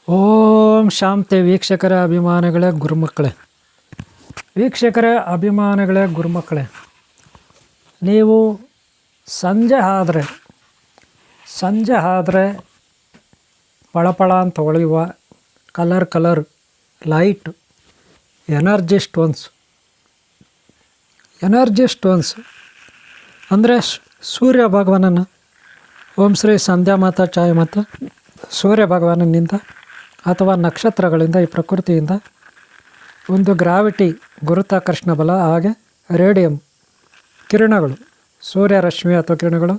ಓಂ ಶಾಂತಿ. ವೀಕ್ಷಕರ ಅಭಿಮಾನಿಗಳೇ, ಗುರುಮಕ್ಕಳೇ, ವೀಕ್ಷಕರ ಅಭಿಮಾನಿಗಳೇ, ಗುರುಮಕ್ಕಳೇ, ನೀವು ಸಂಜೆ ಆದರೆ ಪಳಪಳ ಅಂತ ಹೊಳೆಯುವ ಕಲರ್ ಲೈಟ್ ಎನರ್ಜಿ ಸ್ಟೋನ್ಸ್ ಅಂದರೆ ಸೂರ್ಯ ಭಗವಾನನ ಓಂ ಶ್ರೀ ಸಂಧ್ಯಾ ಮಾತಾ ಛಾಯಾ ಮಾತಾ ಸೂರ್ಯ ಭಗವಾನನಿಂದ ಅಥವಾ ನಕ್ಷತ್ರಗಳಿಂದ, ಈ ಪ್ರಕೃತಿಯಿಂದ ಒಂದು ಗ್ರಾವಿಟಿ, ಗುರುತ್ವಾಕರ್ಷಣ ಬಲ, ಹಾಗೆ ರೇಡಿಯಂ ಕಿರಣಗಳು, ಸೂರ್ಯ ರಶ್ಮಿ ಅಥವಾ ಕಿರಣಗಳು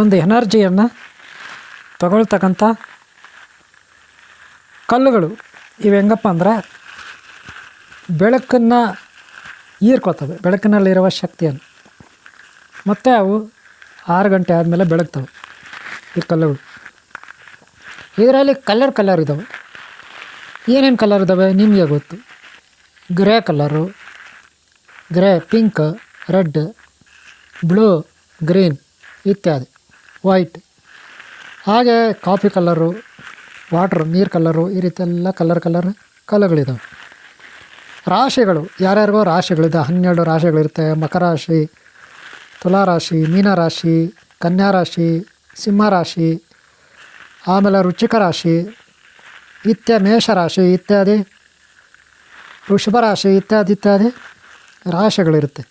ಒಂದು ಎನರ್ಜಿಯನ್ನು ತಗೊಳ್ತಕ್ಕಂಥ ಕಲ್ಲುಗಳು. ಇವು ಹೆಂಗಪ್ಪ ಅಂದರೆ ಬೆಳಕನ್ನು ಹೀರ್ಕೋತವೆ, ಬೆಳಕಿನಲ್ಲಿರುವ ಶಕ್ತಿಯನ್ನು. ಮತ್ತು ಅವು 6 ಗಂಟೆ ಆದಮೇಲೆ ಬೆಳಗ್ತವೆ ಈ ಕಲ್ಲುಗಳು. ಇದರಲ್ಲಿ ಕಲರ್ ಇದ್ದಾವೆ. ಏನೇನು ಕಲರ್ ಇದ್ದಾವೆ ನಿಮಗೆ ಗೊತ್ತು. Grey, pink, red, blue, green ಇತ್ಯಾದಿ, ವೈಟ್, ಹಾಗೆ ಕಾಫಿ ಕಲರು, ವಾಟ್ರ್, ನೀರು ಕಲರು, ಈ ರೀತಿ ಎಲ್ಲ ಕಲರ್ಗಳಿದ್ದಾವೆ. ರಾಶಿಗಳು, ಯಾರ್ಯಾರಿಗೋ ರಾಶಿಗಳಿದೆ, 12 ರಾಶಿಗಳಿರುತ್ತೆ. ಮಕರ ರಾಶಿ, ತುಲಾ ರಾಶಿ, ಮೀನ ರಾಶಿ, ಕನ್ಯಾ ರಾಶಿ, ಸಿಂಹ ರಾಶಿ, ಆಮೇಲೆ ವೃಶ್ಚಿಕ ರಾಶಿ, ಮೇಷರಾಶಿ ಇತ್ಯಾದಿ, ವೃಷಭ ರಾಶಿ ಇತ್ಯಾದಿ ರಾಶಿಗಳಿರುತ್ತೆ.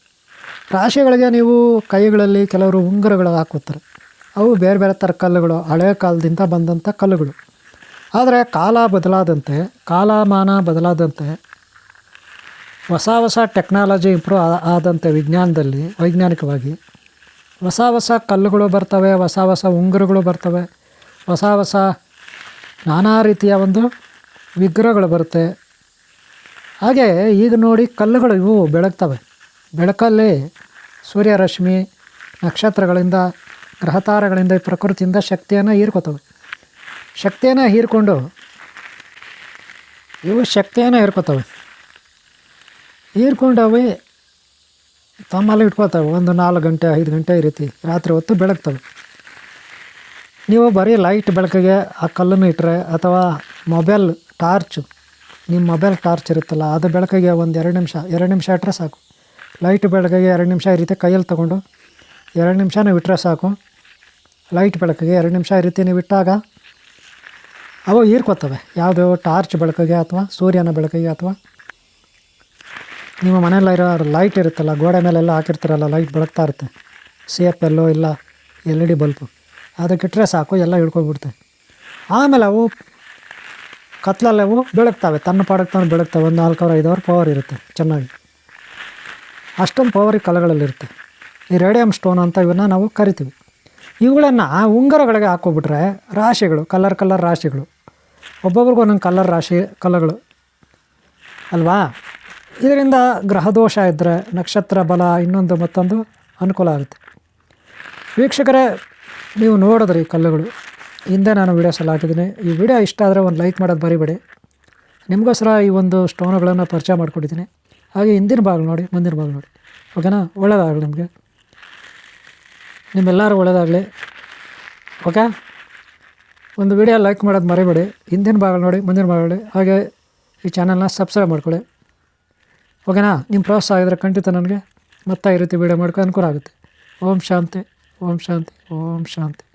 ರಾಶಿಗಳಿಗೆ ನೀವು ಕೈಗಳಲ್ಲಿ ಕೆಲವರು ಉಂಗುರಗಳು ಹಾಕೋತಾರೆ. ಅವು ಬೇರೆ ಬೇರೆ ಥರ ಕಲ್ಲುಗಳು, ಹಳೆಯ ಕಾಲದಿಂದ ಬಂದಂಥ ಕಲ್ಲುಗಳು. ಆದರೆ ಕಾಲಮಾನ ಬದಲಾದಂತೆ ಹೊಸ ಟೆಕ್ನಾಲಜಿ ಇಂಪ್ರೂವ್ ಆದಂತೆ ವಿಜ್ಞಾನದಲ್ಲಿ, ವೈಜ್ಞಾನಿಕವಾಗಿ ಹೊಸ ಕಲ್ಲುಗಳು ಬರ್ತವೆ, ಹೊಸ ಉಂಗುರಗಳು ಬರ್ತವೆ, ಹೊಸ ನಾನಾ ರೀತಿಯ ಒಂದು ವಿಗ್ರಹಗಳು ಬರುತ್ತೆ. ಹಾಗೆ ಈಗ ನೋಡಿ ಕಲ್ಲುಗಳು ಇವು ಬೆಳಗ್ತವೆ. ಬೆಳಕಲ್ಲಿ ಸೂರ್ಯರಶ್ಮಿ, ನಕ್ಷತ್ರಗಳಿಂದ, ಗ್ರಹತಾರಗಳಿಂದ, ಈ ಪ್ರಕೃತಿಯಿಂದ ಶಕ್ತಿಯನ್ನು ಹೀರ್ಕೋತವೆ. ಹೀರ್ಕೊಂಡು ಅವು ತಮ್ಮಲ್ಲಿ ಇಟ್ಕೋತವೆ. ಒಂದು 4 ಗಂಟೆ 5 ಗಂಟೆ ಈ ರೀತಿ ರಾತ್ರಿ ಹೊತ್ತು ಬೆಳಗ್ತವೆ. ನೀವು ಬರೀ ಲೈಟ್ ಬೆಳಕಿಗೆ ಆ ಕಲ್ಲನ್ನು ಇಟ್ಟರೆ, ಅಥವಾ ನಿಮ್ಮ ಮೊಬೈಲ್ ಟಾರ್ಚ್ ಇರುತ್ತಲ್ಲ, ಅದು ಬೆಳಕಿಗೆ ಒಂದು 2 ನಿಮಿಷ ಇಟ್ಟರೆ ಸಾಕು. ಲೈಟ್ ಬೆಳಕಿಗೆ 2 ನಿಮಿಷ ಈ ರೀತಿ ಕೈಯಲ್ಲಿ ತೊಗೊಂಡು 2 ನಿಮಿಷ ನೀವು ಇಟ್ಟರೆ ಸಾಕು. ಲೈಟ್ ಬೆಳಕಿಗೆ 2 ನಿಮಿಷ ಈ ರೀತಿ ನೀವು ಇಟ್ಟಾಗ ಅವು ಹೀರ್ಕೋತವೆ. ಯಾವುದೋ ಟಾರ್ಚ್ ಬೆಳಕಿಗೆ, ಅಥವಾ ಸೂರ್ಯನ ಬೆಳಕಿಗೆ, ಅಥವಾ ನಿಮ್ಮ ಮನೆಯಲ್ಲಿರೋ ಲೈಟ್ ಇರುತ್ತಲ್ಲ, ಗೋಡೆ ಮೇಲೆಲ್ಲ ಹಾಕಿರ್ತಾರಲ್ಲ, ಲೈಟ್ ಬೆಳಗ್ತಾ ಇರುತ್ತೆ, CFL ಇಲ್ಲ LED ಬಲ್ಬು, ಅದಕ್ಕಿಟ್ಟರೆ ಸಾಕು, ಎಲ್ಲ ಹಿಡ್ಕೊಂಡ್ಬಿಡ್ತವೆ. ಆಮೇಲೆ ಅವು ಕತ್ಲಲ್ಲಿ ಅವು ಬೆಳಗ್ತವೆ, ತನ್ನ ಪಾಡಕ್ಕೆ ತಾನು ಬೆಳಗ್ತವೆ. ಒಂದು 4 ಅವರ್ 5 ಅವರ್ ಪವರ್ ಇರುತ್ತೆ ಚೆನ್ನಾಗಿ. ಅಷ್ಟೊಂದು ಪವರ್ ಈ ಕಲ್ಲುಗಳಲ್ಲಿರುತ್ತೆ. ಈ ರೇಡಿಯಂ ಸ್ಟೋನ್ ಅಂತ ಇವನ್ನ ನಾವು ಕರಿತೀವಿ. ಇವುಗಳನ್ನು ಉಂಗುರಗಳಿಗೆ ಹಾಕೋಬಿಟ್ರೆ ರಾಶಿಗಳು, ಕಲರ್ ರಾಶಿಗಳು, ಒಬ್ಬೊಬ್ರಿಗೂ ಒಂದೊಂದು ಕಲ್ಲುಗಳು ಅಲ್ವಾ. ಇದರಿಂದ ಗ್ರಹದೋಷ ಇದ್ದರೆ, ನಕ್ಷತ್ರ ಬಲ, ಇನ್ನೊಂದು ಮತ್ತೊಂದು ಅನುಕೂಲ ಆಗುತ್ತೆ. ವೀಕ್ಷಕರೇ, ನೀವು ನೋಡಿದ್ರಿ ಕಲ್ಲುಗಳು, ಹಿಂದೆ ನಾನು ವೀಡಿಯೋಸ್ ಎಲ್ಲ ಹಾಕಿದ್ದೀನಿ. ಈ ವಿಡಿಯೋ ಇಷ್ಟ ಆದರೆ ಒಂದು ಲೈಕ್ ಮಾಡೋದು ಮರಿಬೇಡಿ. ನಿಮಗೋಸ್ಕರ ಈ ಒಂದು ಸ್ಟೋನುಗಳನ್ನು ಪರಿಚಯ ಮಾಡಿಕೊಟ್ಟಿದ್ದೀನಿ. ಹಾಗೆ ಹಿಂದಿನ ಭಾಗ ನೋಡಿ, ಮುಂದಿನ ಭಾಗ ನೋಡಿ, ಓಕೆನಾ. ಒಳ್ಳೆಯದಾಗಲಿ ನಿಮಗೆ, ನಿಮ್ಮೆಲ್ಲರೂ ಒಳ್ಳೆಯದಾಗಲಿ, ಓಕೆ. ಒಂದು ವಿಡಿಯೋ ಲೈಕ್ ಮಾಡೋದು ಮರಿಬೇಡಿ. ಹಿಂದಿನ ಭಾಗ ನೋಡಿ, ಮುಂದಿನ ಭಾಗ ನೋಡಿ, ಹಾಗೆ ಈ ಚಾನಲ್ನ ಸಬ್ಸ್ಕ್ರೈಬ್ ಮಾಡ್ಕೊಳ್ಳಿ, ಓಕೆನಾ. ನಿಮ್ಮ ಪ್ರೋತ್ಸಾಹ ಆಗಿದ್ರೆ ಖಂಡಿತ ನನಗೆ ಮತ್ತೆ ಈ ರೀತಿ ವಿಡಿಯೋ ಮಾಡ್ಕೊಂಡು ಅನುಕೂಲ ಆಗುತ್ತೆ. ಓಂ ಶಾಂತಿ, ಓಂ ಶಾಂತಿ, ಓಂ ಶಾಂತಿ.